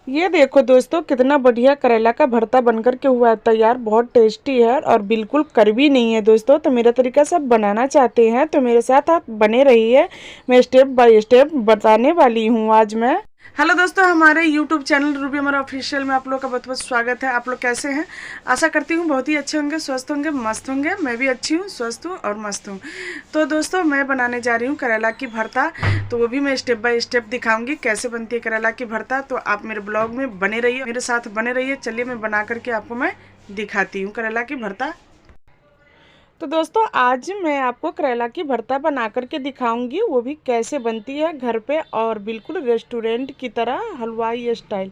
ये देखो दोस्तों, कितना बढ़िया करेला का भरता बनकर के हुआ है तैयार। बहुत टेस्टी है और बिल्कुल कड़वी नहीं है दोस्तों। तो मेरा तरीका से आप बनाना चाहते हैं तो मेरे साथ आप बने रहिए। मैं स्टेप बाय स्टेप बताने वाली हूँ आज मैं। हेलो दोस्तों, हमारे यूट्यूब चैनल रूबी अमर ऑफिशियल में आप लोग का बहुत बहुत स्वागत है। आप लोग कैसे हैं? आशा करती हूँ बहुत ही अच्छे होंगे, स्वस्थ होंगे, मस्त होंगे। मैं भी अच्छी हूँ, स्वस्थ हूँ और मस्त हूँ। तो दोस्तों, मैं बनाने जा रही हूँ करेला की भरता। तो वो भी मैं स्टेप बाय स्टेप दिखाऊंगी कैसे बनती है करेला की भरता। तो आप मेरे ब्लॉग में बने रहिए, मेरे साथ बने रहिए। चलिए मैं बना करके आपको मैं दिखाती हूँ करेला की भरता। तो दोस्तों, आज मैं आपको करेला की भरता बना करके दिखाऊंगी, वो भी कैसे बनती है घर पे और बिल्कुल रेस्टोरेंट की तरह हलवाई स्टाइल।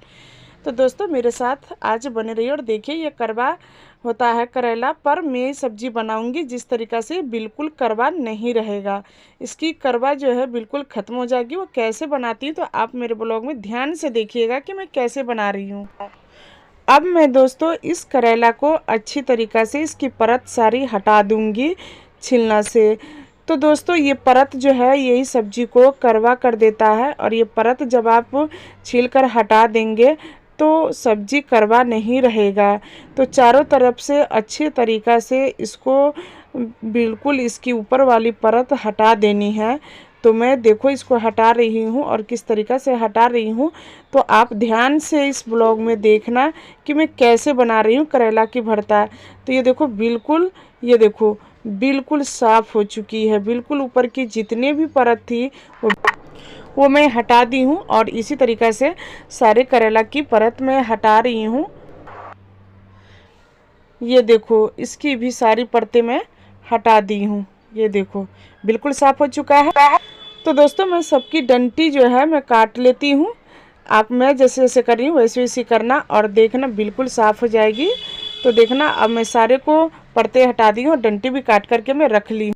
तो दोस्तों, मेरे साथ आज बने रहिए और देखिए ये करवा होता है करेला, पर मैं सब्जी बनाऊंगी जिस तरीक़ा से बिल्कुल करवा नहीं रहेगा। इसकी करवा जो है बिल्कुल ख़त्म हो जाएगी। वो कैसे बनाती हूँ तो आप मेरे ब्लॉग में ध्यान से देखिएगा कि मैं कैसे बना रही हूँ। अब मैं दोस्तों इस करेला को अच्छी तरीक़ा से इसकी परत सारी हटा दूंगी छिलना से। तो दोस्तों, ये परत जो है यही सब्जी को करवा कर देता है, और ये परत जब आप छील कर हटा देंगे तो सब्जी करवा नहीं रहेगा। तो चारों तरफ से अच्छे तरीक़ा से इसको बिल्कुल इसकी ऊपर वाली परत हटा देनी है। तो मैं देखो इसको हटा रही हूँ और किस तरीक़ा से हटा रही हूँ। तो आप ध्यान से इस ब्लॉग में देखना कि मैं कैसे बना रही हूँ करेला की भरता। तो ये देखो बिल्कुल, ये देखो बिल्कुल साफ़ हो चुकी है। बिल्कुल ऊपर की जितनी भी परत थी वो मैं हटा दी हूँ, और इसी तरीक़ा से सारे करेला की परत मैं हटा रही हूँ। ये देखो इसकी भी सारी परतें मैं हटा दी हूँ। ये देखो बिल्कुल साफ़ हो चुका है। तो दोस्तों, मैं सबकी डंटी जो है मैं काट लेती हूँ। आप मैं जैसे जैसे कर रही हूँ वैसे वैसे करना, और देखना बिल्कुल साफ़ हो जाएगी। तो देखना, अब मैं सारे को परतें हटा दी हूँ और डंटी भी काट करके मैं रख ली।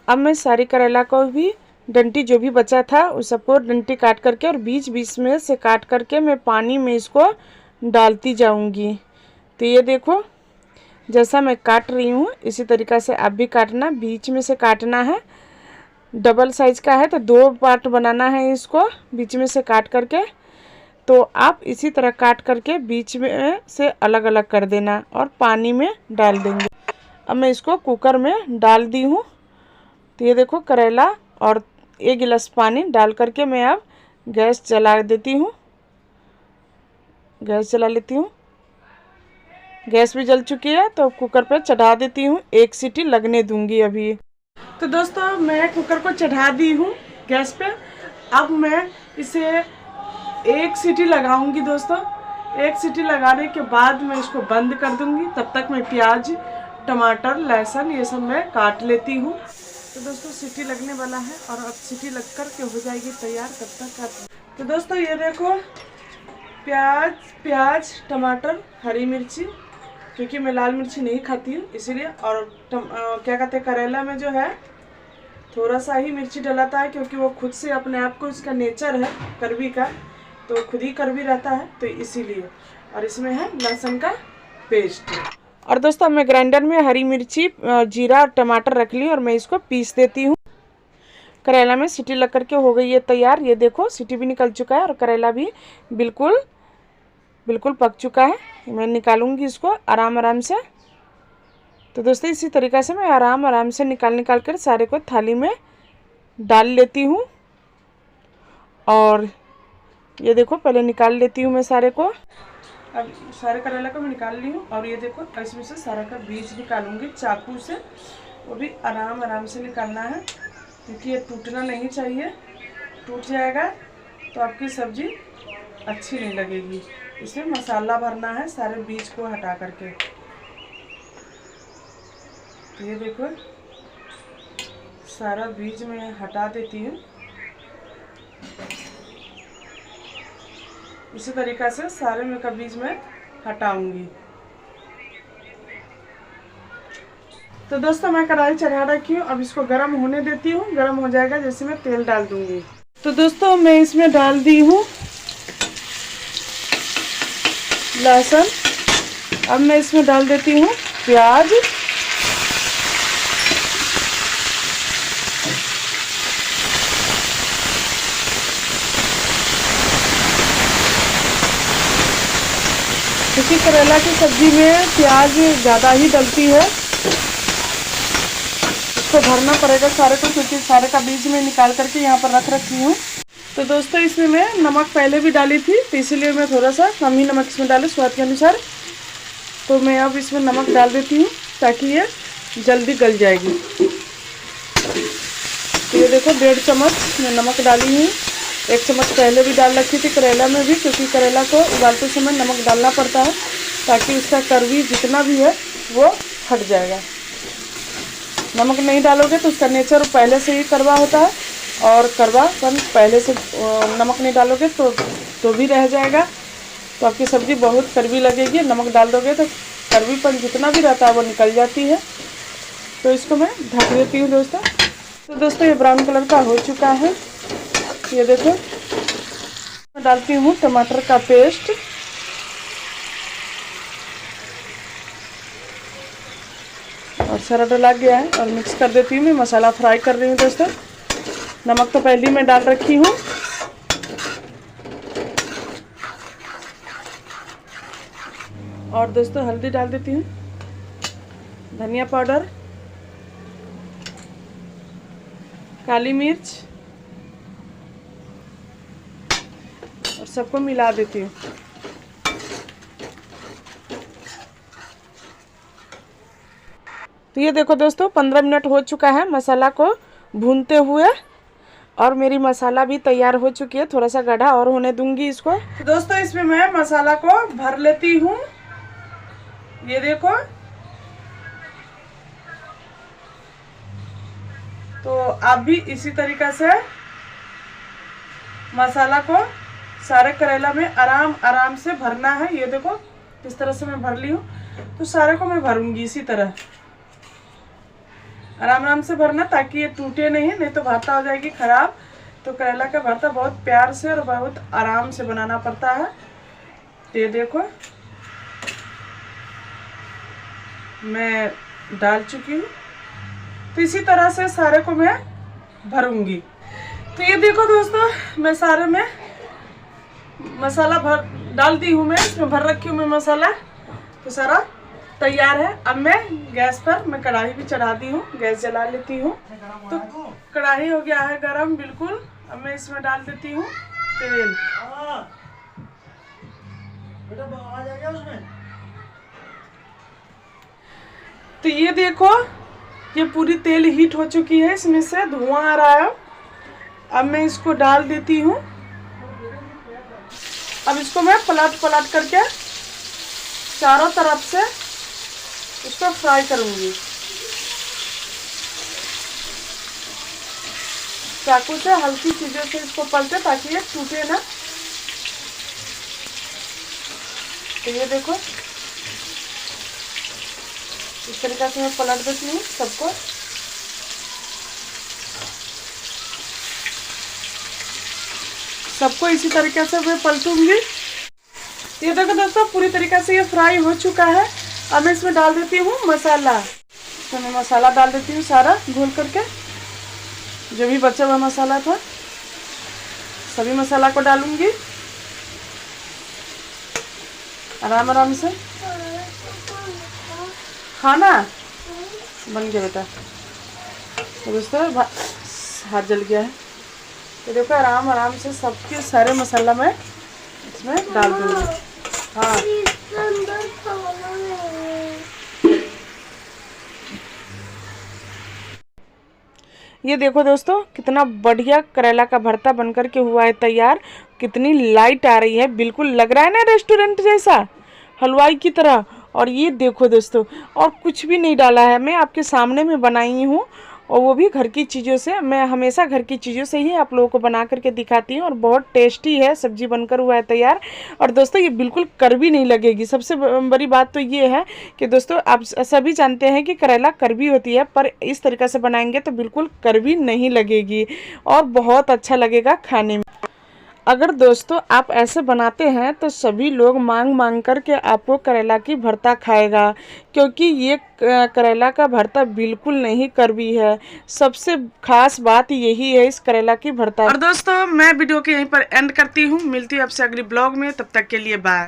अब मैं सारी करेला को भी डंटी जो भी बचा था उस सबको डंटी काट करके और बीच बीच में से काट करके मैं पानी में इसको डालती जाऊंगी। तो ये देखो जैसा मैं काट रही हूँ इसी तरीक़ा से आप भी काटना, बीच में से काटना है। डबल साइज़ का है तो 2 पार्ट बनाना है इसको बीच में से काट करके। तो आप इसी तरह काट करके बीच में से अलग अलग कर देना और पानी में डाल देंगे। अब मैं इसको कुकर में डाल दी हूँ। तो ये देखो करेला और 1 गिलास पानी डाल करके मैं अब गैस जला देती हूँ। गैस जला लेती हूँ। गैस भी जल चुकी है तो कुकर पर चढ़ा देती हूँ। 1 सीटी लगने दूंगी अभी। तो दोस्तों, मैं कुकर को चढ़ा दी हूँ गैस पे। अब मैं इसे 1 सीटी लगाऊंगी दोस्तों। 1 सीटी लगाने के बाद मैं इसको बंद कर दूंगी। तब तक मैं प्याज, टमाटर, लहसुन ये सब मैं काट लेती हूँ। तो दोस्तों, सीटी लगने वाला है और अब सीटी लग कर के हो जाएगी तैयार। तब तक काट। तो दोस्तों, ये देखो प्याज, टमाटर, हरी मिर्ची, क्योंकि मैं लाल मिर्ची नहीं खाती हूँ इसीलिए। और क्या कहते हैं, करेला में जो है थोड़ा सा ही मिर्ची डलाता है, क्योंकि वो खुद से अपने आप को, इसका नेचर है कड़वी का, तो खुद ही कड़वी रहता है तो इसीलिए। और इसमें है लहसुन का पेस्ट। और दोस्तों, मैं ग्राइंडर में हरी मिर्ची, जीरा और टमाटर रख ली और मैं इसको पीस देती हूँ। करेला में सीटी लग करके हो गई है तैयार। ये देखो सीटी भी निकल चुका है और करेला भी बिल्कुल पक चुका है। मैं निकालूंगी इसको आराम से। तो दोस्तों, इसी तरीक़ा से मैं आराम से निकाल कर सारे को थाली में डाल लेती हूँ। और ये देखो पहले निकाल लेती हूँ मैं सारे को। अब सारे करेला को मैं निकाल ली हूँ और ये देखो इसमें से सारा का बीज निकालूंगी चाकू से। वो भी आराम से निकालना है, क्योंकि ये टूटना नहीं चाहिए। टूट जाएगा तो आपकी सब्ज़ी अच्छी नहीं लगेगी। इसमें मसाला भरना है सारे बीज को हटा करके। ये देखो सारा बीज मैं हटा देती हूँ। इसी तरीक़ा से सारे में का बीज मैं हटाऊंगी। तो दोस्तों, मैं कढ़ाई चढ़ा रखी हूँ। अब इसको गर्म होने देती हूँ। गर्म हो जाएगा जैसे मैं तेल डाल दूंगी। तो दोस्तों, मैं इसमें डाल दी हूँ लहसुन। अब मैं इसमें डाल देती हूँ प्याज, क्योंकि करेला की सब्जी में प्याज ज़्यादा ही डलती है, इसको भरना पड़ेगा सारे को, क्योंकि सारे का बीज में निकाल करके यहाँ पर रख रखी हूँ। तो दोस्तों इसमें मैं नमक पहले भी डाली थी, तो इसीलिए मैं थोड़ा सा कम ही नमक इसमें डाले स्वाद के अनुसार। तो मैं अब इसमें नमक डाल देती हूँ ताकि ये जल्दी गल जाएगी। तो ये देखो 1.5 चम्मच मैं नमक डाली हूँ। 1 चम्मच पहले भी डाल रखी थी करेला में भी, क्योंकि करेला को उबालते समय नमक डालना पड़ता है ताकि उसका कड़वी जितना भी है वो हट जाएगा। नमक नहीं डालोगे तो उसका नेचर पहले से ही कड़वा होता है, और कड़वापन पहले से नमक नहीं डालोगे तो भी रह जाएगा, तो आपकी सब्ज़ी बहुत कड़वी लगेगी। नमक डाल दोगे तो कड़वीपन जितना भी रहता है वो निकल जाती है। तो इसको मैं ढक देती हूँ दोस्तों। तो दोस्तों ये ब्राउन कलर का हो चुका है, ये देखो। मैं डालती हूँ टमाटर का पेस्ट, और सारा डला गया है, और मिक्स कर देती हूँ। मैं मसाला फ्राई कर रही हूँ दोस्तों। नमक तो पहले ही मैं डाल रखी हूँ। और दोस्तों हल्दी डाल देती हूँ, धनिया पाउडर, काली मिर्च, और सबको मिला देती हूँ। तो ये देखो दोस्तों 15 मिनट हो चुका है मसाला को भूनते हुए, और मेरी मसाला भी तैयार हो चुकी है। थोड़ा सा गाढ़ा और होने दूंगी इसको। तो दोस्तों इसमें मैं मसाला को भर लेती हूँ, ये देखो। तो आप भी इसी तरीक़ा से मसाला को सारे करेला में आराम से भरना है। ये देखो किस तरह से मैं भर ली हूँ, तो सारे को मैं भरूंगी इसी तरह। आराम से भरना ताकि ये टूटे नहीं तो भरता हो जाएगी खराब। तो करेला का भरता बहुत प्यार से और बहुत आराम से बनाना पड़ता है। ये देखो मैं डाल चुकी हूँ, तो इसी तरह से सारे को मैं भरूंगी। तो ये देखो दोस्तों मैं सारे में मसाला डाल दी हूँ, मैं इसमें भर रखी हूँ मैं मसाला। तो सारा तैयार है। अब मैं गैस पर मैं कढ़ाई भी चढ़ा दी हूँ, गैस जला लेती हूँ। तो कढ़ाई हो गया है गरम बिल्कुल। अब मैं इसमें डाल देती हूँ तेल। तो ये देखो ये पूरी तेल हीट हो चुकी है, इसमें से धुआं आ रहा है। अब मैं इसको डाल देती हूँ। अब इसको मैं पलट करके चारों तरफ से इसको फ्राई करूंगी। चाकू से हल्की चीजों से इसको पलटे ताकि ये टूटे ना। तो ये देखो इस तरीके से मैं पलट देती हूँ सबको। सबको इसी तरीके से मैं पलटूंगी। ये देखो दोस्तों पूरी तरीके से ये फ्राई हो चुका है। अब मैं इसमें डाल देती हूँ मसाला। तो मैं मसाला डाल देती हूँ सारा घोल करके, जो भी बचा हुआ मसाला था सभी मसाला को डालूंगी आराम से। खाना बन गया बेटा। तो दोस्तों हाथ जल गया है। तो देखो आराम से सबके सारे मसाला मैं इसमें डाल दूंगी। हाँ ये देखो दोस्तों कितना बढ़िया करेला का भरता बनकर के हुआ है तैयार। कितनी लाइट आ रही है, बिल्कुल लग रहा है ना रेस्टोरेंट जैसा, हलवाई की तरह। और ये देखो दोस्तों और कुछ भी नहीं डाला है, मैं आपके सामने में बनाई हूँ, और वो भी घर की चीज़ों से। मैं हमेशा घर की चीज़ों से ही आप लोगों को बना करके दिखाती हूँ, और बहुत टेस्टी है सब्जी बनकर हुआ है तैयार। और दोस्तों ये बिल्कुल कड़वी नहीं लगेगी। सबसे बड़ी बात तो ये है कि दोस्तों आप सभी जानते हैं कि करेला कड़वी होती है, पर इस तरीक़े से बनाएंगे तो बिल्कुल कड़वी नहीं लगेगी और बहुत अच्छा लगेगा खाने में। अगर दोस्तों आप ऐसे बनाते हैं तो सभी लोग मांग करके आपको करेला की भरता खाएगा, क्योंकि ये करेला का भरता बिल्कुल नहीं कड़वी है। सबसे खास बात यही है इस करेला की भरता। और दोस्तों मैं वीडियो के यहीं पर एंड करती हूँ। मिलती हूँ आपसे अगली ब्लॉग में, तब तक के लिए बाय।